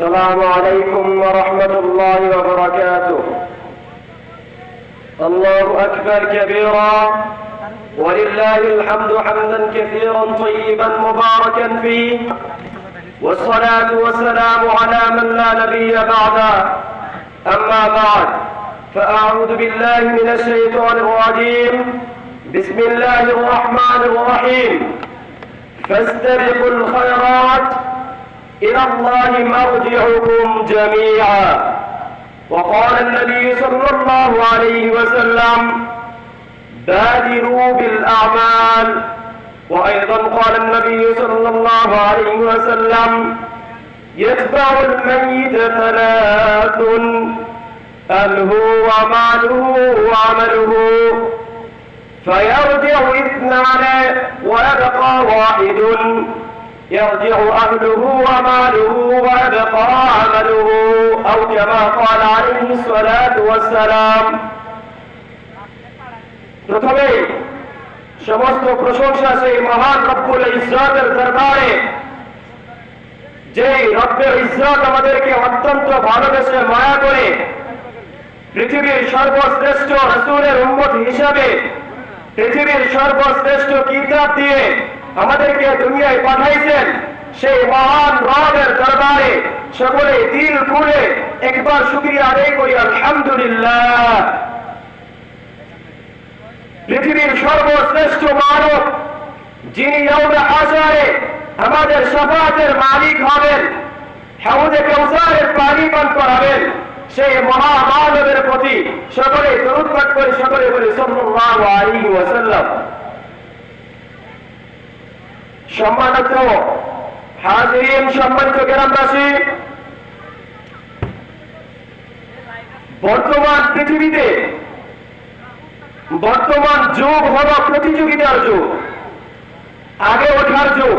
السلام عليكم ورحمة الله وبركاته. الله أكبر كبيرا ولله الحمد حمدا كثيرا طيبا مباركا فيه، والصلاة والسلام على من لا نبي بعده. أما بعد، فأعوذ بالله من الشيطان الرجيم. بسم الله الرحمن الرحيم. فاستبقوا الخيرات إلى الله مرجعكم جميعا. وقال النبي صلى الله عليه وسلم: بادروا بالأعمال. وأيضا قال النبي صلى الله عليه وسلم: يتبع الميت ثلاث: أهله وماله وعمله، فيرجع اثنان ويبقى واحد، يرجع أهله وماله ويبقى عمله، أو كما قال عليه الصلاة والسلام। প্রথমে সমস্ত প্রশংসা সেই মহান রব্বুল ইজ্জতের দরবারে, যে রব্বুল ইজ্জত আমাদেরকে অত্যন্ত ভালোবেসে মায়া করে পৃথিবীর সর্বশ্রেষ্ঠ রাসূলের উম্মত হিসাবে পৃথিবীর সর্বশ্রেষ্ঠ কিতাব দিয়ে আমাদেরকে দুনিয়ায় পাঠাইছেন। সেই মহান রবের দরবারে সকলে দিল খুলে একবার শুকরিয়া আদায় করি, আলহামদুলিল্লাহ। পৃথিবীর সর্বশ্রেষ্ঠ মানব, যিনি ইয়াউমে হাশরে আমাদের শাফাআতের মালিক হবেন, হাউজে কাউসারের পানি পান করাবেন, সেই মহামানবের প্রতি সকলে দরুদ পাঠ করে সকলে বলি সাল্লাল্লাহু আলাইহি ওয়াসাল্লাম। সম্মানিত হাজিরিন, সম্মানিত গ্রামবাসী, বর্তমান পৃথিবীতে বর্তমান যুগ হলো প্রতিযোগিতার যুগ, আগে ওঠার যুগ।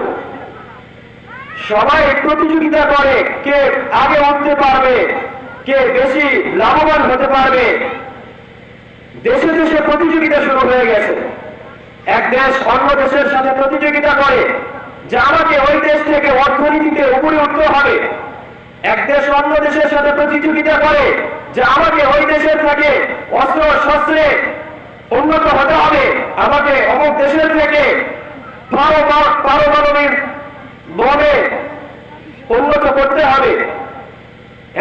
সবাই প্রতিযোগিতা করে কে আগে উঠতে পারবে, কে বেশি লাভবান হতে পারবে। দেশে দেশে প্রতিযোগিতা শুরু হয়ে গেছে। এক দেশ অন্য দেশের সাথে প্রতিযোগিতা করে যে আমাকে ওই দেশ থেকে অর্থনীতিতে উপরে উঠতে হবে। এক দেশ অন্য দেশের সাথে প্রতিযোগিতা করে যে আমাকে ওই দেশের থেকে অস্ত্র শস্ত্রে উন্নত হতে হবে, আমাকে অমুক দেশের থেকে পারমাণবিক বোমে উন্নত করতে হবে।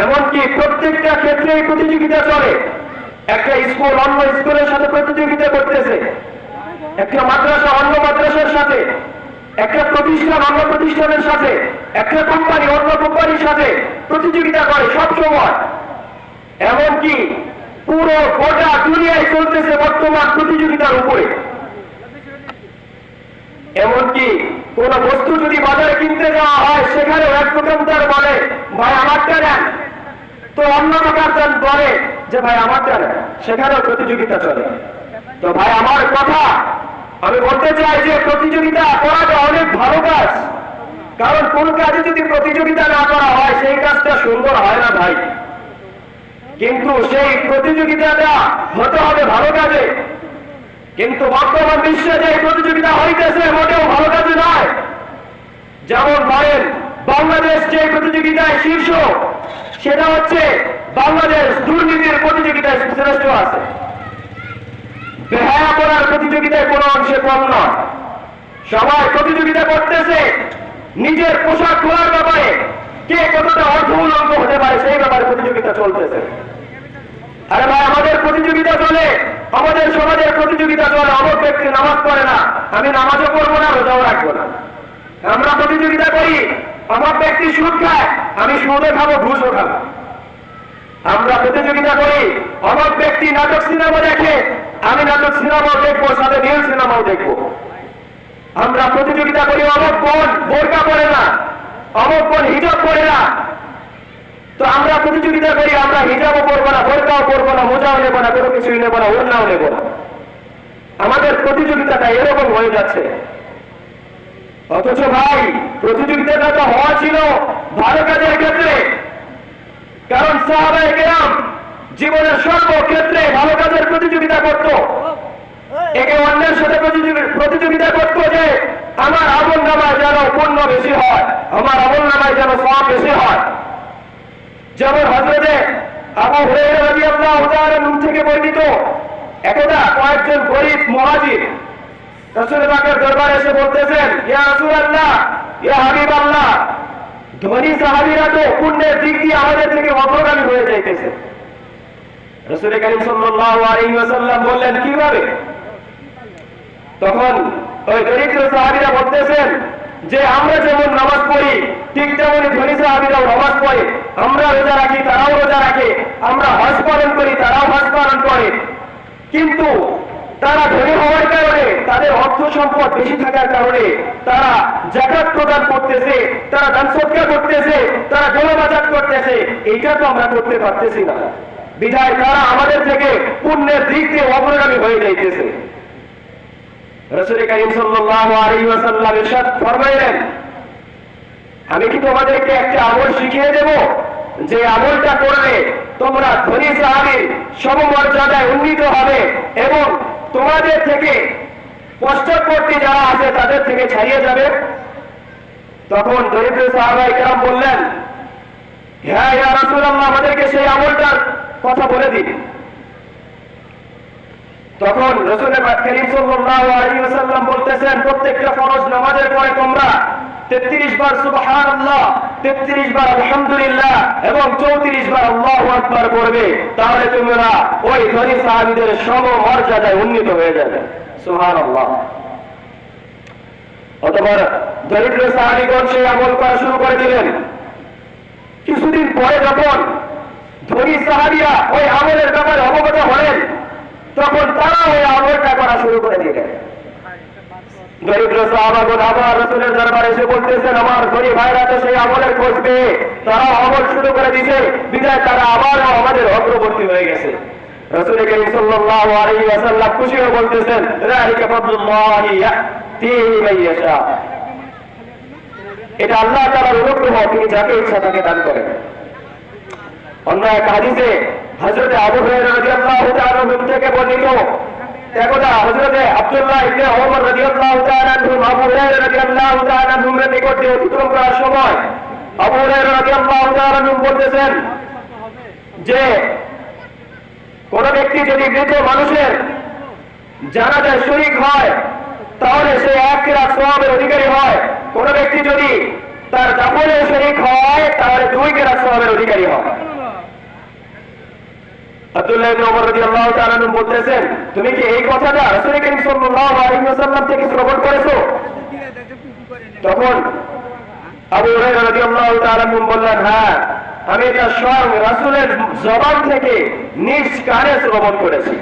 এমনকি প্রত্যেকটা ক্ষেত্রেই প্রতিযোগিতা চলে। একটা স্কুল অন্য স্কুলের সাথে প্রতিযোগিতা করতেছে, একটা মাদ্রাসা অন্য মাদ্রাসার সাথে, একটা প্রতিষ্ঠান অন্য প্রতিষ্ঠানের সাথে, একটা কোম্পানি অন্য কোম্পানির সাথে প্রতিযোগিতা করে সব সময়। এমনকি পুরো গোটা দুনিয়ায় চলতেছে বর্তমান প্রতিযোগিতার উপরে। এমনকি কোন বস্তু যদি বাজারে কিনতে যাওয়া হয়, সেখানেও এক দোকানদার বলে ভাই আমারটা নেন, তো অন্য দোকানদার বলে যে ভাই আমারটা নেন, সেখানেও প্রতিযোগিতা চলে। তো ভাই আমার কথা আমি বলতে চাই যে প্রতিযোগিতা করাটা অনেক ভালো কাজ, কারণ কোন কাজে যদি প্রতিযোগিতা না করা হয় সেই কাজটা সুন্দর হয় না ভাই। কিন্তু সেই প্রতিযোগিতাটা হতে হবে ভালো কাজে। কিন্তু বর্তমান বিশ্বে যে প্রতিযোগিতা হইতেছে মোটেও ভালো কাজে নয়। যেমন ধরেন বাংলাদেশ যে প্রতিযোগিতায় শীর্ষ, সেটা হচ্ছে বাংলাদেশ দুর্নীতির প্রতিযোগিতায় শ্রেষ্ঠ আছে। বেহায়া করার প্রতিযোগিতায় কোনো অংশে কম নয়। সবাই প্রতিযোগিতা করতেছে নিজের পোশাক খোলার ব্যাপারে, কে কতটা অর্থ উল্লঙ্ঘ হতে পারে সেই ব্যাপারে প্রতিযোগিতা চলতেছে। আরে ভাই আমাদের প্রতিযোগিতা চলে, আমাদের সমাজের প্রতিযোগিতা চলে। অমুক ব্যক্তি নামাজ পড়ে না, আমি নামাজও করবো না, রোজাও রাখবো না। আমরা প্রতিযোগিতা করি অমুক ব্যক্তি সুদ খায়, আমি সুদও খাবো ঘুষও খাবো। আমরা প্রতিযোগিতা করি অমুক ব্যক্তি নাটক সিনেমা দেখে, আমি নাটক সিনেমাও দেখবো, সাথে নীল সিনেমাও দেখবো। আমরা প্রতিযোগিতা করি অমুক বোন বোরকা পরে না, অমুক বোন হিজাব পরে না, তো আমরা প্রতিযোগিতা করি আমরা হিজাবও পরবো না, বোরকাও পরবো না, মোজাও নেবো না, কোনো কিছুই নেবো না, ওড়নাও নেবো না। আমাদের প্রতিযোগিতাটা এরকম হয়ে যাচ্ছে। অথচ ভাই প্রতিযোগিতাটা তো হওয়া ছিল ভালো কাজের ক্ষেত্রে, কারণ সাহাবায়ে কেরাম জীবনের সর্বক্ষেত্রে ভালো কাজের প্রতিযোগিতা করত। একে অন্যের সাথে প্রতিযোগিতা করত যে আমার আমল নামায় যেন পুণ্য বেশি হয়, আমার আমল নামায় যেন সওয়াব বেশি হয়। যেমন হযরতে আবু হুরায়রা রাদিয়াল্লাহু তাআলা থেকে বর্ণিত, একদা কয়েকজন গরীব মুহাজির রাসূল পাকের দরবারে এসে বলতেছেন, ইয়া রাসূলুল্লাহ, ইয়া হাবিবাল্লাহ, ধনী সাহাবীরা তো পুণ্যের দিক দিয়ে আমাদের থেকে অগ্রগামী হয়ে যাইতেছে। রাসূল কারীম সাল্লাল্লাহু আলাইহি ওয়াসাল্লাম বললেন, কিভাবে? তখন ওই দরিদ্র সাহাবীরা বলতেছেন যে আমরা যেমন নামাজ পড়ি ঠিক তেমনি ধনী সাহাবীরাও নামাজ পড়ে, আমরা রোজা রাখি তারাও রোজা রাখে, আমরা হজ পালন করি তারাও হজ পালন করে, কিন্তু তারা ধনী হওয়ার কারণে, তাদের অর্থ সম্পদ বেশি থাকার কারণে তারা যাকাত প্রদান করতেছে, তারা দান সদকা করতেছে, তারা জনবাজাত করতেছে, এইটা তো আমরা করতে পারতেছি না, বিধায় তারা আমাদের থেকে পুণ্যের দিক দিয়ে অগ্রগামী হয়ে যাইতেছে। রাসূল কারীম সাল্লাল্লাহু আলাইহি ওয়াসাল্লাম ইরশাদ ফরমাইলেন, আমি কি তোমাদেরকে একটা আমল শিখিয়ে দেব যে আমলটা করলে তোমরা ধনী সাহাবীর সমমর্যাদায় উন্নীত হবে এবং তোমাদের থেকে পশ্চাৎবর্তী যারা আছে তাদের থেকে ছাড়িয়ে যাবে? তখন দরিদ্র সাহাবায়ে কেরাম বললেন, হ্যাঁ ইয়া রাসূলুল্লাহ, আমাদেরকে সেই আমলটার কথা বলে দিন। তখন রাসূল কারীম সাল্লাল্লাহু আলাইহি ওয়াসাল্লাম বলতেছেন, প্রত্যেকটা ফরজ নামাজের পরে তোমরা 33 বার সুবহানাল্লাহ, 33 বার আলহামদুলিল্লাহ এবং 34 বার আল্লাহু আকবার পড়বে, তাহলে তোমরা ওই ধনী সাহাবীদের সমমর্যাদায় উন্নীত হয়ে যাবে। সুবহানাল্লাহ। অতঃপর দরিদ্র সাহাবীগণ সেই আমল করা শুরু করে দিলেন। কিছুদিন পরে যখন ধনী সাহাবীরা ওই আমলের ব্যাপারে অবগত হলেন, তখন তারা ওই আমলটা করা শুরু করে দিলেন। দরিদ্র সাহাবাগণ আবার রাসূলের দরবারে এসে বলতেছেন, আমার ধনী ভাইরা তো সেই আমলের খোঁজ পেয়ে তারা আমল শুরু করে দিয়েছে, বিধায় তারা আবারও আমাদের অগ্রবর্তী হয়ে গেছে। রাসূল কারীম সাল্লাল্লাহু আলাইহি ওয়াসাল্লাম খুশি হয়ে বলতেছেন, যালিকা ফাদলুল্লাহি ইয়াতিহি মান ইয়াশা, এটা আল্লাহ তাআলার অনুগ্রহ, তিনি যাকে ইচ্ছা তাকে দান করেন। অন্য এক হাদিসে হযরত আবু হুরায়রা রাদিয়াল্লাহু তাআলা থেকে বর্ণিত, একদা হযরতে আব্দুল্লাহ ইবনে ওমর রাদিয়াল্লাহু তাআলা আবু হুরায়রা রাদিয়াল্লাহু তাআলা এর নিকট দিয়ে অতিক্রম করার সময় আবু হুরায়রা রাদিয়াল্লাহু তাআলা বলতেছেন যে কোন ব্যক্তি যদি মৃত মানুষের জানাজায় শরীক হয় তাহলে সে 1 কিরাত সওয়াবের অধিকারী হয়, কোন ব্যক্তি যদি তার দাফনে শরীক হয় তাহলে 2 কিরাত সওয়াবের অধিকারী হয়। আব্দুল্লাহ ইবনে ওমর রাদিয়াল্লাহু তাআলা বলতেছেন, তুমি কি এই কথাটা রাসূল কারীম সাল্লাল্লাহু আলাইহি ওয়াসাল্লাম থেকে শ্রবণ করেছো? তখন আবু হুরায়রা রাদিয়াল্লাহু তাআলা বললেন, হ্যাঁ, আমি এটা স্বয়ং রাসূলের জবান থেকে নিজ কানে শ্রবণ করেছি।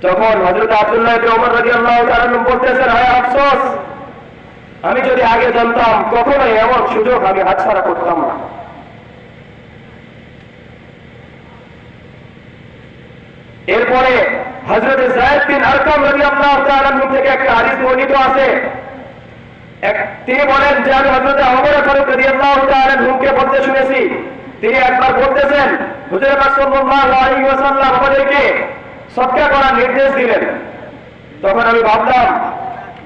তখন হযরত আব্দুল্লাহ ইবনে ওমর রাদিয়াল্লাহু তাআলা বলতেছেন, হায় আফসোস, আমি যদি আগে জানতাম কখনোই এমন সুযোগ আমি হাতছাড়া করতাম না। এরপরে হযরত যায়েদ বিন আরকাম রাদিয়াল্লাহু তাআলা থেকে একটা হাদিস বর্ণিত আছে, তিনি বলেন যে আমি হযরত ওমর ফারুক রাদিয়াল্লাহু তাআলা কে বলতে শুনেছি, তিনি একবার বলতেছেন, হুজুর পাক সাল্লাল্লাহু আলাইহি ওয়াসাল্লাম আমাদেরকে সদকা করার নির্দেশ দিলেন। তখন আমি ভাবলাম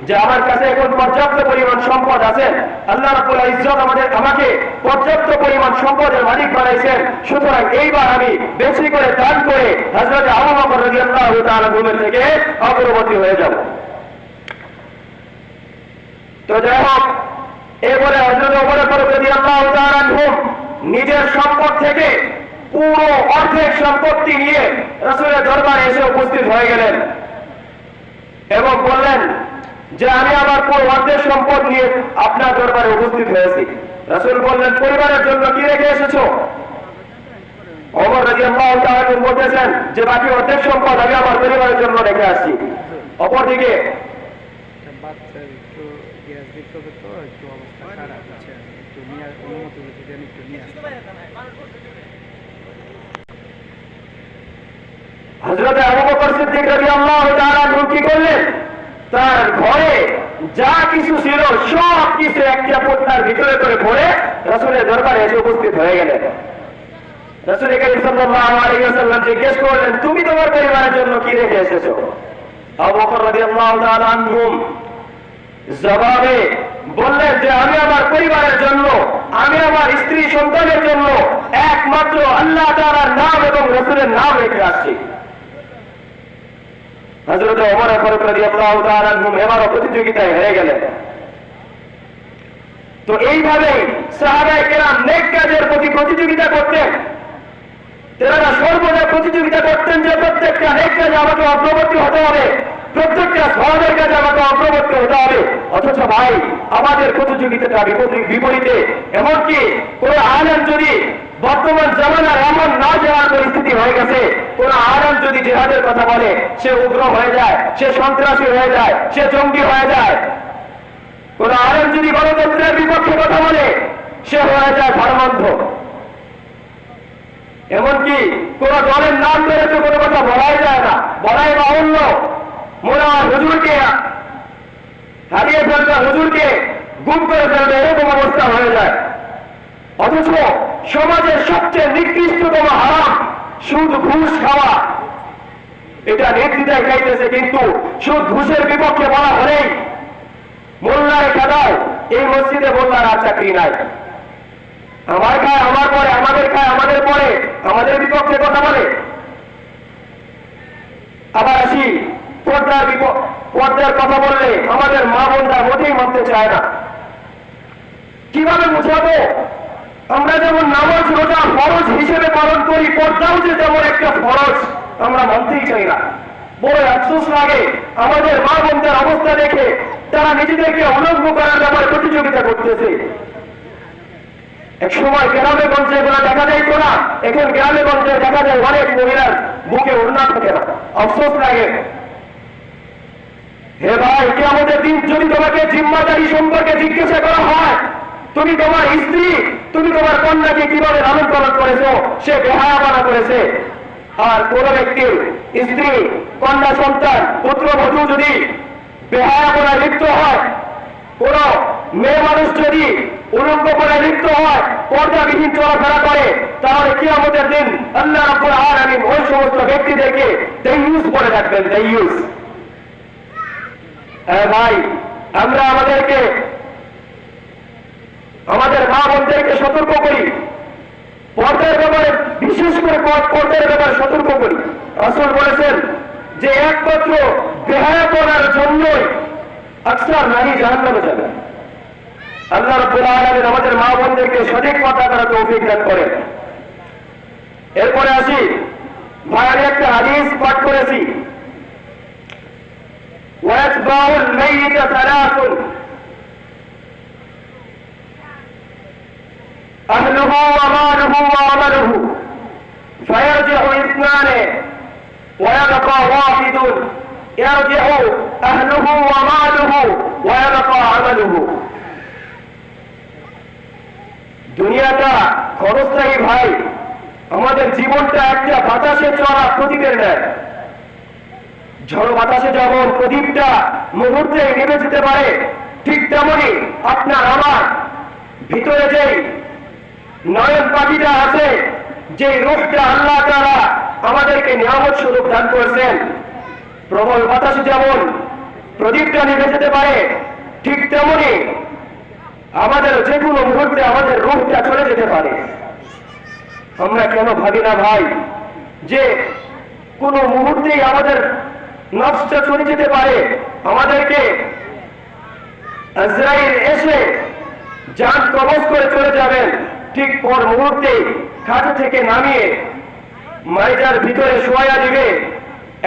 যে আমার কাছে এখন পর্যাপ্ত পরিমাণ সম্পদ আছে, আল্লাহ রাব্বুল ইজ্জত আমাকে পর্যাপ্ত পরিমাণ সম্পদের মালিক বানাইছেন, সুতরাং এইবার আমি বেশি করে দান করে হযরত আবু বকর রাদিয়াল্লাহু তাআলা থেকে অগ্রগতি হয়ে যাব। তো যাই হোক, এরপরে হযরত ওমর ফারুক রাদিয়াল্লাহু তাআলা নিজের সম্পদ থেকে পুরো অর্ধেক সম্পত্তি নিয়ে রাসূলের দরবারে এসে উপস্থিত হয়ে গেলেন এবং বললেন যে আমি আমার পুরো অর্ধেক সম্পদ নিয়ে আপনার দরবারে উপস্থিত হয়েছি। রাসূল বললেন, পরিবারের জন্য কি রেখে এসেছো? ওমর রাদিয়াল্লাহু তাআলা বলতেছেন যে বাকি অর্ধেক সম্পদ আমি আমার পরিবারের জন্য রেখে আসছি। অপরদিকে হযরত আবু বকর সিদ্দিক রাদিয়াল্লাহু তাআলা কি করলেন, তার ঘরে যা কিছু ছিল সব কিছু একটা পোটলার ভিতরে করে ভরে রাসূলের দরবারে এসে উপস্থিত হয়ে গেলেন। রাসূল কারীম সাল্লাল্লাহু আলাইহি ওয়াসাল্লাম জিজ্ঞেস করলেন, তুমি তোমার পরিবারের জন্য কি রেখে এসেছো? আবু বকর রাদিয়াল্লাহু তাআলা জবাবে বললেন যে আমি আমার পরিবারের জন্য আমি আমার পরিবার, স্ত্রী, সন্তানের জন্য একমাত্র আল্লাহ তাআলার নাম এবং রাসূলের নাম রেখে আসছি। হযরত ওমর ফারুক রাদিয়াল্লাহু তাআলা এবারও প্রতিযোগিতায় হেরে গেলেন। তো এইভাবেই সাহাবায়ে কেরাম নেক কাজের প্রতি প্রতিযোগিতা করতেন। তেনারা সর্বদা প্রতিযোগিতা করতেন যে প্রত্যেকটা নেক কাজে আমাকে অগ্রগতি হতে হবে, প্রত্যেকটা সওয়াবের কাজে আমাকে অগ্রগতি হতে হবে। অথচ ভাই, আমাদের প্রতিযোগিতাটা বিপরীতে। এমনকি কোন আলেম যদি বর্তমান জামানার এমন না যাওয়ার পরিস্থিতি হয়ে গেছে, কোন আলেম যদি জিহাদের কথা বলে, সে উগ্র হয়ে যায়, সে সন্ত্রাসী হয়ে যায়, সে জঙ্গি হয়ে যায়। কোন আলেম যদি গণতন্ত্রের বিপক্ষে কথা বলে, সে হয়ে যায় ধর্মান্ধ। এমনকি কোন দলের নাম ধরে তো কোনো কথা বলাই যায় না, বলাই বাহুল্য। মোরা হুজুরকে হারিয়ে ফেলবে, হুজুরকে গুম করে ফেলবে, এরকম অবস্থা হয়ে যায়। অথচ সমাজের সবচেয়ে নিকৃষ্টতম হারাম সুদ ঘুষ খাওয়া, এটা নেতৃত্বায় খাইতেছে। কিন্তু সুদ ঘুষের বিপক্ষে বলা হলেই মোল্লারে খেদাও, এই মসজিদে মোল্লার আর চাকরি নাই। আমার খায় আমার পরে, আমাদের খায় আমাদের পরে, আমাদের বিপক্ষে কথা বলে। আবার আসি পর্দার কথা বললে আমাদের মা বোনরা মোটেই মানতে চায় না। কিভাবে বুঝাবো? আমরা যেমন নামাজ রোজা ফরজ হিসেবে পালন করি, পর্দাও যে যেমন একটা ফরজ, আমরা মানতেই চাই না। বড় আফসোস লাগে আমাদের মা বোনদের অবস্থা দেখে। তারা নিজেদেরকে উলঙ্গ করার ব্যাপারে প্রতিযোগিতা করতেছে। এক সময় গ্রামে গঞ্জে এগুলো দেখা যায় তো না, এখন গ্রামে গঞ্জে দেখা যায় অনেক মহিলার বুকে ওড়না থাকে না। আফসোস লাগে। হে ভাই, কিয়ামতের দিন যদি তোমাকে জিম্মাদারি সম্পর্কে জিজ্ঞাসা করা হয়, তুমি তোমার স্ত্রী, তুমি তোমার কন্যাকে কিভাবে লালন পালন করেছো, সে বেহায়াপনা করেছে। আর কোন ব্যক্তির স্ত্রী, কন্যা, সন্তান, পুত্রবধূ যদি বেহায়াপনায় লিপ্ত হয়, কোন মেয়ে মানুষ যদি উলঙ্গ করে লিপ্ত হয়, পর্দাবিহীন চলাফেরা করে, তাহলে কিয়ামতের দিন আল্লাহ রাব্বুল আলামিন ওই সমস্ত ব্যক্তিদেরকে দাইয়ুস বলে ডাকবেন, দাইয়ুস। হ্যাঁ ভাই, আমরা আমাদের মা বোনদেরকে সতর্ক করি, পর্দার ব্যাপারে, বিশেষ করে পর্দার ব্যাপারে সতর্ক করি। রাসূল বলেছেন যে একমাত্র বেহায়াপনার জন্যই আকসার নারী জাহান্নামে যাবে। আল্লাহ রাব্বুল আলামিন আমাদের মা বোনদেরকে সঠিক কথা তারা তৌফিক দান করেন। এরপরে আসি, ভাই আমি একটা হাদিস পাঠ করেছি, ওয়াতবাউল মাইয়িত সালাসুন আহলুহু ওয়া মালুহু ওয়া আমালুহু ফায়ারজিউ ইসনানে ওয়া ইয়াবকা ওয়াহিদুন ইয়ারজিউ আহলুহু ওয়া মালুহু ওয়া ইয়াবকা আমালুহু। দুনিয়াটা ক্ষণস্থায়ী ভাই, আমাদের জীবনটা একটা বাতাসে চলা প্রদীপের ন্যায়। ঝড় বাতাসে যেমন প্রদীপটা মুহূর্তে নেমে যেতে পারে, ঠিক তেমনি আপনার আমার ভিতরে যেই নয়ন পাখিটা আছে, যে রূপটা আল্লাহ তাআলা আমাদেরকে নিয়ামত স্বরূপ দান করেছেন, প্রবল বাতাসে যেমন প্রদীপটা নেমে যেতে পারে, ঠিক তেমনি আমাদের যে কোনো মুহূর্তে আমাদের রূপটা চলে যেতে পারে। আমরা কেন ভাবি না ভাই যে কোনো মুহূর্তেই আমাদের নফসটা চলে যেতে পারে, আমাদেরকে আজরাইল এসে জান কবজ করে চলে যাবেন, ঠিক পর মুহূর্তে খাট থেকে নামিয়ে মাইজার ভিতরে শোয়া দিবে,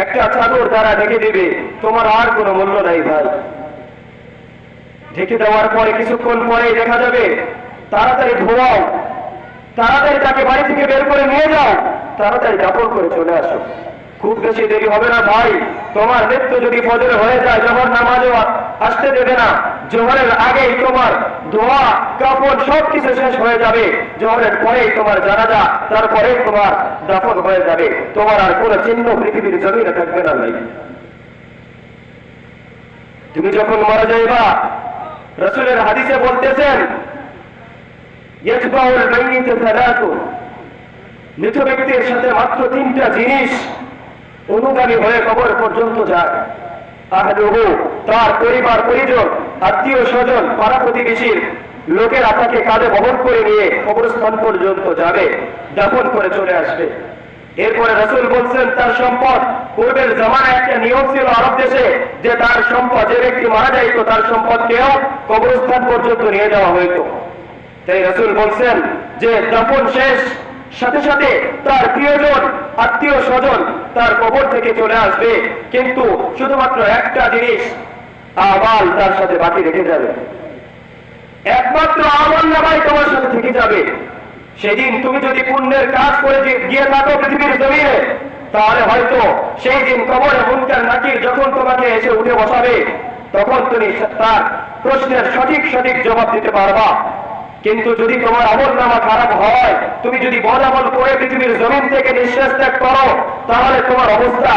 একটা চাদর দ্বারা ঢেকে দিবে, তোমার আর কোনো মূল্য নাই ভাই। ঢেকে দেওয়ার পরে কিছুক্ষণ পরেই দেখা যাবে, তাড়াতাড়ি ধোয়াও, তাড়াতাড়ি তাকে বাড়ি থেকে বের করে নিয়ে যাও, তাড়াতাড়ি দাফন করে চলে আসো। খুব বেশি দেরি হবে না ভাই, তোমার মৃত্যু যদি ফজরে হয়ে যায়, জোহর নামাজও আসতে দেবে না, জোহরের আগেই তোমার দোয়া কাফন সবকিছু শেষ হয়ে যাবে, জোহরের পরেই তোমার জানাজা, তারপরেই তোমার দাফন হয়ে যাবে, তোমার আর কোনো চিহ্ন পৃথিবীর জমিনে থাকবে না ভাই। তুমি যখন মারা যাইবা, রাসূলের হাদিসে বলতেছেন ইয়াতবাউল মাইয়িত সালাতুন, মৃত ব্যক্তির সাথে মাত্র তিনটা জিনিস অনুগামী হয়ে কবর পর্যন্ত যায়। আহলুহু, তার পরিবার পরিজন, আত্মীয় স্বজন, পাড়া প্রতিবেশীর লোকেরা তাকে কাঁধে বহন করে নিয়ে কবরস্থান পর্যন্ত যাবে, দাফন করে চলে আসবে। এরপরে রাসূল বলছেন তার সম্পদ, পূর্বের জামানায় একটা নিয়ম ছিল আরব দেশে যে তার সম্পদ, যে ব্যক্তি মারা যাইতো তার সম্পদকেও কবরস্থান পর্যন্ত নিয়ে যাওয়া হইতো। তাই রাসূল বলছেন যে দাফন শেষ সাথে সাথে তার প্রিয়জন, আত্মীয় স্বজন তার কবর থেকে চলে আসবে, কিন্তু শুধুমাত্র একটা জিনিস আমল তার সাথে বাকি রেখে যাবে, একমাত্র আমল নামাই তোমার সাথে থেকে যাবে। সেদিন তুমি যদি পুণ্যের কাজ করে গিয়ে থাকো পৃথিবীর জমিনে, তাহলে হয়তো সেই দিন কবরে মুনকার নাকির যখন তোমাকে এসে উঠে বসাবে, তখন তুমি তার প্রশ্নের সঠিক সঠিক জবাব দিতে পারবা। কিন্তু যদি তোমার আমল নামা খারাপ হয়, তুমি যদি বদ আমল করে পৃথিবীর জমিন থেকে নিঃশ্বাস ত্যাগ করো, তাহলে তোমার অবস্থা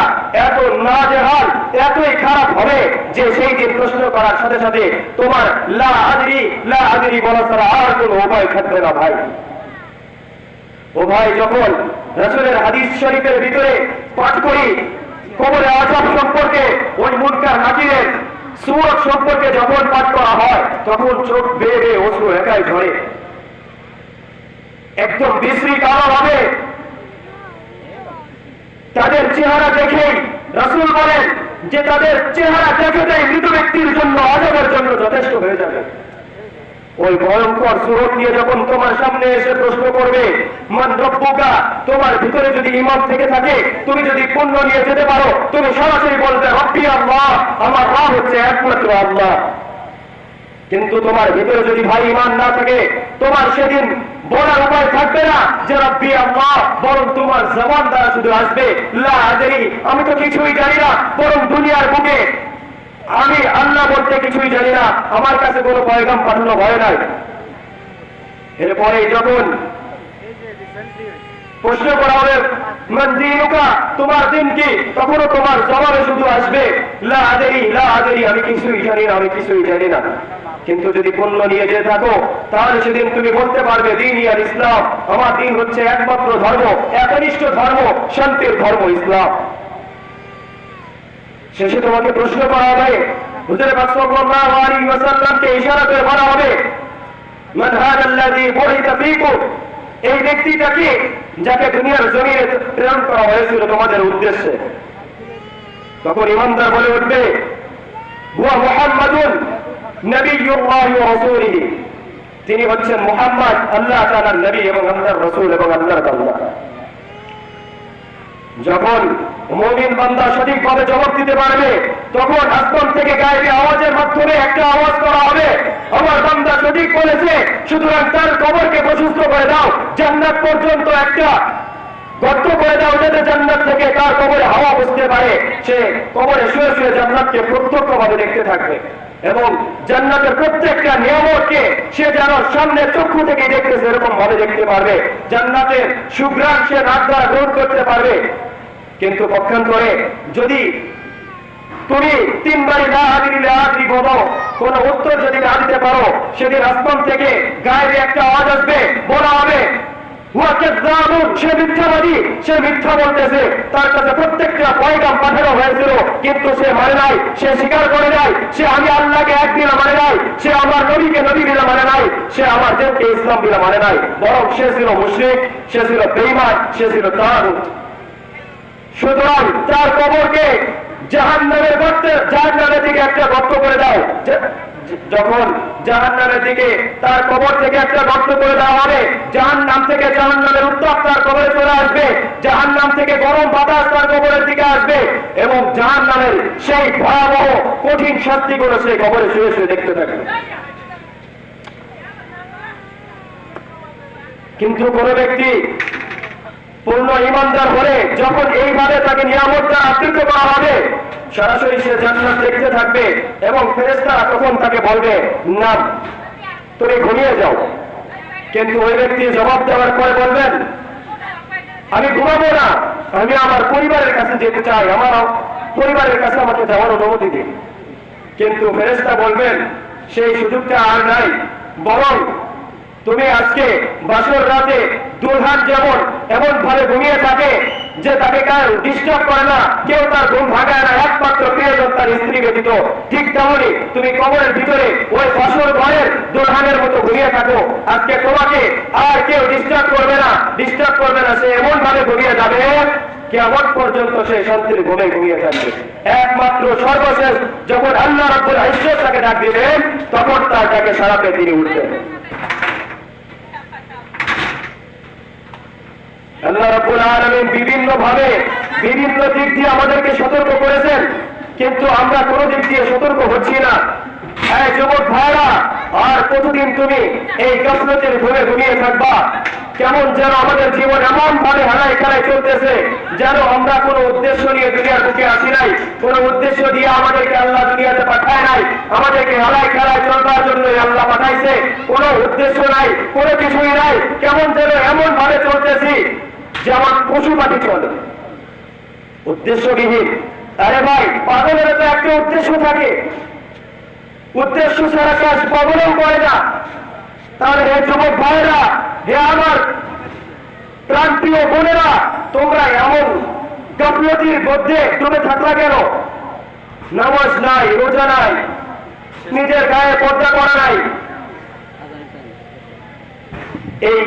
এত নাজেহাল, এতই খারাপ হবে যে সেই দিন প্রশ্ন করার সাথে সাথে তোমার লা আদরি বলা ছাড়া আর কোনো উপায় থাকবে না। ভাই ও ভাই, যখন রাসূলের হাদিস শরীফের ভিতরে পাঠ করি কবরে আযাব সম্পর্কে, ওই মুনকার নাকিরের সূরত সম্পর্কে যখন পাঠ করা হয়, তখন চোখ বেয়ে বেয়ে অশ্রু একাই ঝরে, একদম বিশ্রী কালো হবে। তাদের চেহারা দেখেই রাসূল বলেন যে তাদের চেহারা দেখেই মৃত ব্যক্তির জন্য আযাবের জন্য যথেষ্ট হয়ে যাবে। ওই ভয়ঙ্কর সুরত নিয়ে যখন তোমার সামনে এসে প্রশ্ন করবে মান রব্বুকা, তোমার ভিতরে যদি ঈমান থেকে থাকে, তুমি যদি পুণ্য নিয়ে যেতে পারো, তুমি সরাসরি বলবে রব্বি আল্লাহ, আমার রব হচ্ছে একমাত্র আল্লাহ। কিন্তু তোমার ভিতরে যদি ভাই ঈমান না থাকে, তোমার সেদিন বলার উপায় থাকবে না যে রব্বি আল্লাহ, বরং তোমার জবান দ্বারা শুধু আসবে লা আদরি, আমি তো কিছুই জানি না, বরং দুনিয়ার বুকে আমি আল্লাহ বলতে কিছুই জানি না, আমার কাছে কোনো পয়গাম পাঠানো হয় নাই। এরপরে যখন প্রশ্ন করা হবে মান দীনুকা, তোমার দিন কি, তখনও তোমার জবাবে শুধু আসবে লা আদরি, আমি কিছুই জানি না, আমি কিছুই জানি না। কিন্তু যদি পুণ্য নিয়ে যেতে থাকো, তাহলে সেদিন তুমি বলতে পারবে দীনি আর ইসলাম, আমার দিন হচ্ছে একমাত্র ধর্ম, একনিষ্ঠ ধর্ম, শান্তির ধর্ম ইসলাম। শেষে তোমাকে প্রশ্ন করা হবে, হুজুর পাক সাল্লাল্লাহু আলাইহি ওয়াসাল্লামকে ইশারা করে বলা হবে মান হাদাল্লাযী বুইসা ফীকুম, এই ব্যক্তিটা কি যাকে দুনিয়ার জমিনে প্রেরণ করা হয়েছিল তোমাদের উদ্দেশ্যে। তখন ইমানদার বলে উঠবে হুয়া মুহাম্মাদুন নবিয়্যুল্লাহি ওয়া রাসূলিহি, তিনি হচ্ছেন মুহাম্মদ, আল্লাহ তাআলার নবী এবং আল্লাহর রাসূল এবং আল্লাহর বান্দা। যখন মুমিন বান্দা সঠিকভাবে জবাব দিতে পারবে, তখন আসমান থেকে গায়েবী আওয়াজের মাধ্যমে একটা আওয়াজ করা হবে, আমার বান্দা সঠিক বলেছে, সুতরাং তার কবরকে প্রশস্ত করে দাও, জান্নাত পর্যন্ত একটা গর্ত করে দাও, যাতে জান্নাত থেকে তার কবরে হাওয়া বসতে পারে, সে কবরে শুয়ে শুয়ে জান্নাতকে প্রত্যক্ষভাবে দেখতে থাকবে এবং জান্নাতের প্রত্যেকটা নিয়ামতকে সে যেন সামনে চক্ষু থেকে দেখতেছে এরকম ভাবে দেখতে পারবে, জান্নাতের সুঘ্রাণ সে নাক দ্বারা গ্রহণ করতে পারবে। কিন্তু পক্ষান্তরে যদি তুমি তিনবারই লা আদরি বলো, কোন উত্তর যদি না দিতে পারো, সেদিন আসমান থেকে গায়েবে একটা আওয়াজ আসবে, বলা হবে হুয়া কাযযাবুন, সে মিথ্যাবাদী, সে মিথ্যা বলতেছে, তার কাছে প্রত্যেকটা পয়গাম পাঠানো হয়েছিল কিন্তু সে মানে নাই, সে স্বীকার করে নাই, সে আমি আল্লাহকে এক দিলা মানে নাই, সে আমার নবীকে নবী দিলা মানে নাই, সে আমার দেবকে ইসলাম দিলা মানে নাই, বরং সে ছিল মুশরিক, সে ছিল বেঈমান, সে ছিল তাগুত। সুতরাং তার কবরকে জাহান্নামের গর্তে, জাহান্নামের দিকে একটা গর্ত করে দাও। যখন জাহান্নামের দিকে তার কবর থেকে একটা গর্ত করে দেওয়া হবে, জাহান্নাম থেকে জাহান্নামের উত্তাপ তার কবরে চলে আসবে, জাহান্নাম থেকে গরম বাতাস তার কবরের দিকে আসবে এবং জাহান্নামের সেই ভয়াবহ কঠিন শাস্তিগুলো সেই কবরে শুয়ে শুয়ে দেখতে থাকবে। কিন্তু কোন ব্যক্তি পূর্ণ ইমানদার হলে যখন এইভাবে তাকে নিয়ামত দ্বারা আবৃত করা হবে, সরাসরি সে জান্নাত দেখতে থাকবে এবং ফেরেশতারা তখন তাকে বলবে না তুমি ঘুমিয়ে যাও। কিন্তু ওই ব্যক্তি জবাব দেওয়ার পরে বলবেন আমি ঘুমাবো না, আমি আমার পরিবারের কাছে যেতে চাই, আমার পরিবারের কাছে আমাকে যাওয়ার অনুমতি দিন। কিন্তু ফেরেশতা বলবেন সেই সুযোগটা আর নাই, বরং তুমি আজকে বাসর রাতে দুলহান যেমন এমন ভাবে ঘুমিয়ে থাকে যে তাকে কেউ ডিস্টার্ব করে না, কেউ তার ঘুম ভাঙায় না, একমাত্র প্রিয়জন তার স্ত্রী ব্যতীত। ঠিক তেমনই তুমি কবরের ভিতরে ওই ফসল ঘরের দুলহানের মতো ঘুমিয়ে থাকো। আজকে তোমাকে আর কেউ ডিস্টার্ব করবে না, সে এমন ভাবে ঘুমিয়ে যাবে কিয়ামত পর্যন্ত সে শান্তির ঘুমে ঘুমিয়ে থাকবে। একমাত্র সর্বশেষ যখন আল্লাহ রাব্বুল ইজ্জত তাকে ডাক দিবেন, তখন তার ডাকে সাড়া পেয়ে তিনি উঠবেন। আল্লাহ রাব্বুল আলামিন বিভিন্ন ভাবে বিভিন্ন দিক দিয়ে আমাদেরকে সতর্ক করেছেন, কিন্তু আমরা কোনো দিক দিয়ে সতর্ক হচ্ছি না। হ্যাঁ যুবক ভাইরা, আর কতদিন তুমি এই গাফলতের ঘুমে ঘুমিয়ে থাকবা? কেমন যেন আমাদের জীবন এমন ভাবে হারায় খেলায় চলতেছে, যেন আমরা কোনো উদ্দেশ্য নিয়ে দুনিয়ার বুকে আসি নাই, কোনো উদ্দেশ্য দিয়ে আমাদেরকে আল্লাহ দুনিয়াতে পাঠায় নাই, আমাদেরকে হারায় খেলায় চলবার জন্যই আল্লাহ পাঠাইছে। কোনো উদ্দেশ্য নাই, কোনো কিছুই নাই, কেমন যেন এমন ভাবে চলতেছি যেমন পশু পাখি চলে, উদ্দেশ্যবিহীন। আরে ভাই, পাগলের তো একটা উদ্দেশ্য থাকে, উদ্দেশ্য ছাড়া কাজ পাগলও করে না। তাহলে হে যুবক ভাইরা, হে আমার প্রান্তীয় বোনেরা, তোমরা এমন গাফলতির মধ্যে ডুবে থাকলা কেন? নামাজ নাই, রোজা নাই, নিজের গায়ে পর্দা করা নাই, এই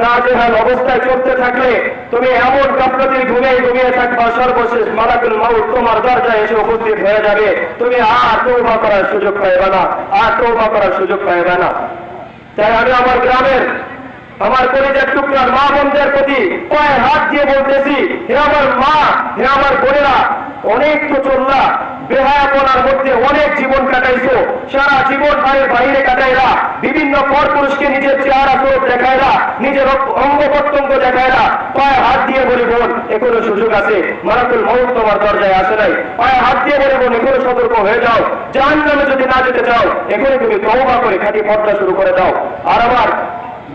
নাজেহাল অবস্থায় চলতে থাকলে তুমি এমন গাফলতির ঘুমে ঘুমিয়ে থাকবা, সর্বশেষ মালাকুল মাউত তোমার দরজায় এসে উপস্থিত হয়ে যাবে। তুমি আর তওবা করার সুযোগ পাইবে না, তাই আমি আমার গ্রামের, আমার কলিজার টুকরার মা বোনদের প্রতি পায়ে হাত দিয়ে বলতেছি, হে আমার মা, হে আমার বোনেরা, অনেক তো চললা, বেহায়াপনার মধ্যে অনেক জীবন কাটাইছো, সারা জীবন বাড়ির বাইরে কাটাইরা, বিভিন্ন পর পুরুষকে নিজের চেহারা স্বরূপ দেখাইরা, নিজের অঙ্গ প্রত্যঙ্গ দেখাইরা। পায়ে হাত দিয়ে বলি বোন, এখনো সুযোগ আছে, মালাকুল মউত তোমার দরজায় আসে নাই। পায়ে হাত দিয়ে বলি বোন, এখনো সতর্ক হয়ে যাও, জাহান্নামে যদি না যেতে চাও এখনই তুমি তওবা করে খাঁটি পর্দা শুরু করে দাও। আর আমার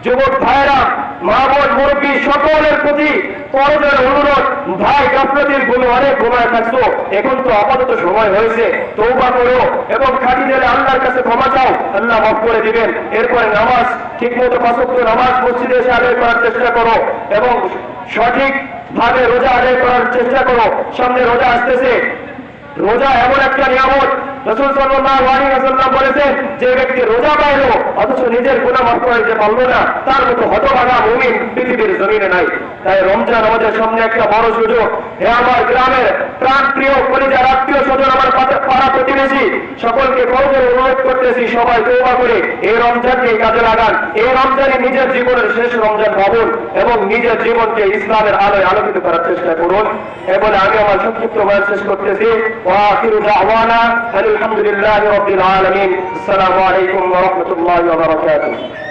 যুবক ভাইরা, মা বোন, মুরব্বী সকলের প্রতি করজোড়ে অনুরোধ, ভাই গাফলতির ঘুমে অনেক ঘুমায় থাকছো, এখন তো আপাতত সময় হয়েছে, তওবা করো এবং খাঁটি দিলে আল্লাহর কাছে ক্ষমা চাও, আল্লাহ মাফ করে দিবেন। এরপরে নামাজ ঠিক মতো 5 ওয়াক্ত নামাজ মসজিদে এসে আদায় করার চেষ্টা করো এবং সঠিক ভাবে রোজা আদায় করার চেষ্টা করো। সামনে রোজা আসতেছে, রোজা এমন একটা নিয়ামত, রাসূল সাল্লাল্লাহু আলাইহি ওয়াসাল্লাম বলেছেন, যে ব্যক্তি রোজা পাইল অথচ নিজের গুনাহ মাফ করতে পারল না, তার মতো হতভাগা মুমিন পৃথিবীর জমিনে নাই। তাই রমজান আমাদের সামনে একটা বড় সুযোগ। হে আমার গ্রামের প্রাণপ্রিয় কলিজার আত্মীয় স্বজন, আমার পাড়া প্রতিবেশী, সকলকে করজোড়ে অনুরোধ করতেছি, সবাই তওবা করে এই রমজানকে কাজে লাগান। এই রমজানে নিজের জীবনের শেষ রমজান ভাবুন এবং নিজের জীবনকে ইসলামের আলোয় আলোকিত করার চেষ্টা করুন। এ বলে আমি আমার সংক্ষিপ্ত বয়ান শেষ করতেছি। ওয়া আখিরু দাওয়ানা আলহামদুলিল্লাহি রাব্বিল আলামিন। আসসালামু আলাইকুম ওয়া রাহমাতুল্লাহি ওয়া বারাকাতুহু।